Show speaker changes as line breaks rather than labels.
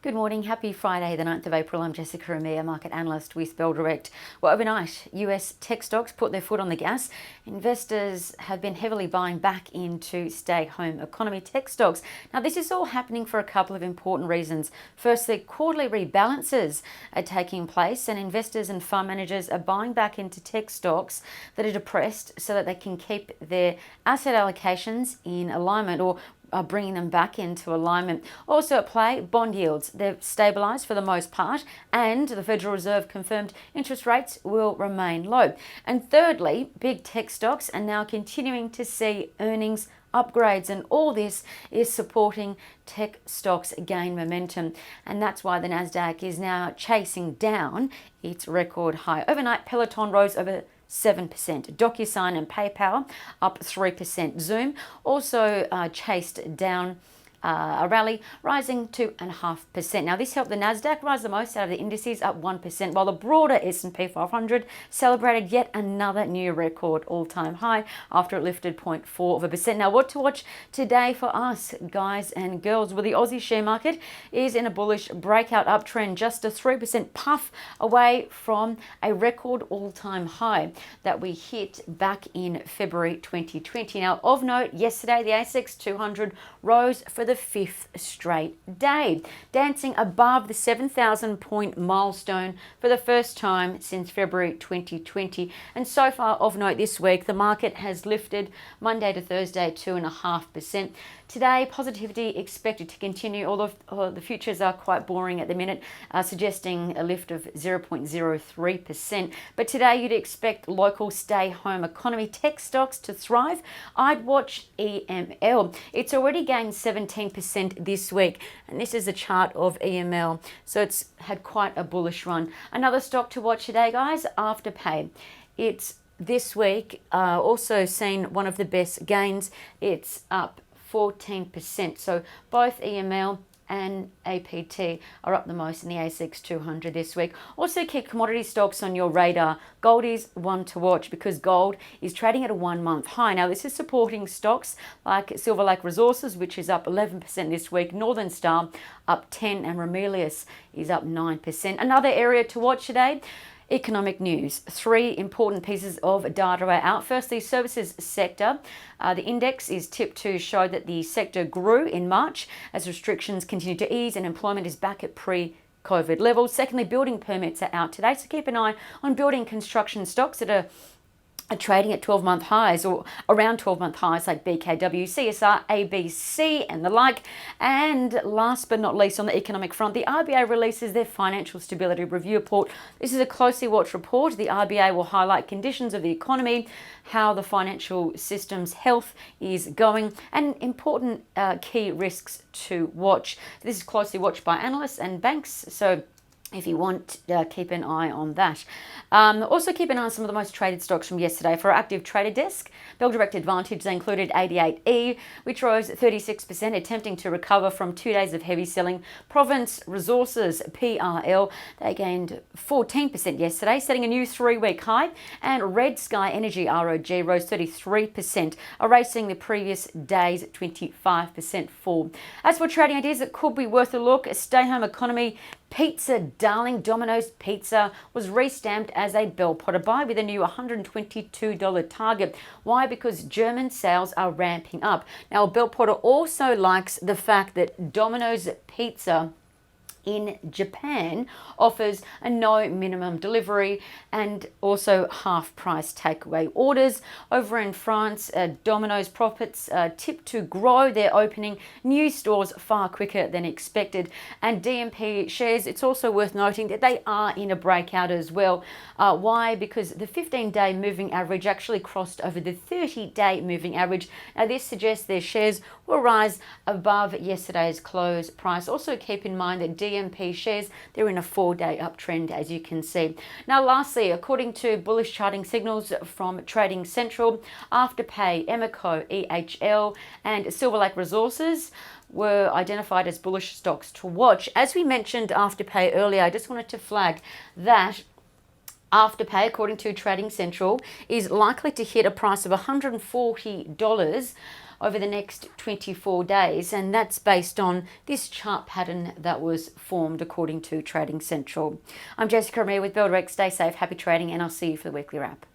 Good morning. Happy Friday, the 9th of April. I'm Jessica Amir, market analyst with Bell Direct. Well, overnight, US tech stocks put their foot on the gas. Investors have been heavily buying back into stay-home economy tech stocks. Now, this is all happening for a couple of important reasons. Firstly, quarterly rebalances are taking place, and investors and fund managers are buying back into tech stocks that are depressed so that they can keep their asset allocations in alignment, or are bringing them back into alignment. Also at play, bond yields. They've stabilised for the most part, and the Federal Reserve confirmed interest rates will remain low. And thirdly, big tech stocks are now continuing to see earnings upgrades, and all this is supporting tech stocks gain momentum, and that's why the Nasdaq is now chasing down its record high. Overnight, Peloton rose over 7%. DocuSign and PayPal up 3%. Zoom also chased down a rally, rising 2.5%. Now, this helped the Nasdaq rise the most out of the indices, up 1%, while the broader S&P 500 celebrated yet another new record all-time high after it lifted 0.4%. Now, what to watch today for us, guys and girls? Well, the Aussie share market is in a bullish breakout uptrend, just a 3% puff away from a record all-time high that we hit back in February 2020. Now, of note, yesterday the ASX 200 rose for the fifth straight day, dancing above the 7,000 point milestone for the first time since February 2020. And so far of note this week, the market has lifted Monday to Thursday 2.5%. Today, positivity expected to continue, although the futures are quite boring at the minute, suggesting a lift of 0.03%. But today you'd expect local stay-home economy tech stocks to thrive. I'd watch EML. It's already gained 17% this week, and this is a chart of EML, so it's had quite a bullish run. Another stock to watch today, guys, Afterpay. It's this week also seen one of the best gains. It's up 14%. So both EML and APT are up the most in the ASX 200 this week. Also keep commodity stocks on your radar. Gold is one to watch because gold is trading at a 1-month high. Now, this is supporting stocks like Silver Lake Resources, which is up 11% this week, Northern Star up 10%, and Ramelius is up 9%. Another area to watch today, economic news. 3 important pieces of data are out. Firstly, services sector. The index is tipped to show that the sector grew in March as restrictions continue to ease and employment is back at pre-COVID levels. Secondly, building permits are out today, so keep an eye on building construction stocks that are trading at 12-month highs or around 12-month highs, like BKW, CSR, ABC and the like. And last but not least, on the economic front, the RBA releases their Financial Stability Review report. This is a closely watched report. The RBA will highlight conditions of the economy, how the financial system's health is going, and important key risks to watch. This is closely watched by analysts and banks, so if you want, keep an eye on that. Also keep an eye on some of the most traded stocks from yesterday. For our active trader desk, Bell Direct Advantage, they included 88E, which rose 36%, attempting to recover from 2 days of heavy selling. Province Resources, PRL, they gained 14% yesterday, setting a new 3-week high. And Red Sky Energy, ROG, rose 33%, erasing the previous day's 25% fall. As for trading ideas that could be worth a look, stay-home economy pizza darling Domino's Pizza was restamped as a Bell Potter buy with a new $122 target. Why? Because German sales are ramping up. Now, Bell Potter also likes the fact that Domino's Pizza in Japan offers a no minimum delivery and also half price takeaway orders. Over in France, Domino's profits tipped to grow. They're opening new stores far quicker than expected. And DMP shares, it's also worth noting that they are in a breakout as well. Why? Because the 15-day moving average actually crossed over the 30-day moving average. Now, this suggests their shares will rise above yesterday's close price. Also keep in mind that DMP shares, they're in a 4-day uptrend, as you can see. Now, lastly, according to bullish charting signals from Trading Central, Afterpay, Emeco, EHL and Silver Lake Resources were identified as bullish stocks to watch. As we mentioned Afterpay earlier, I just wanted to flag that Afterpay, according to Trading Central, is likely to hit a price of $140 over the next 24 days, and that's based on this chart pattern that was formed according to Trading Central. I'm Jessica Ramelius with Builder X. Stay safe, happy trading, and I'll see you for the weekly wrap.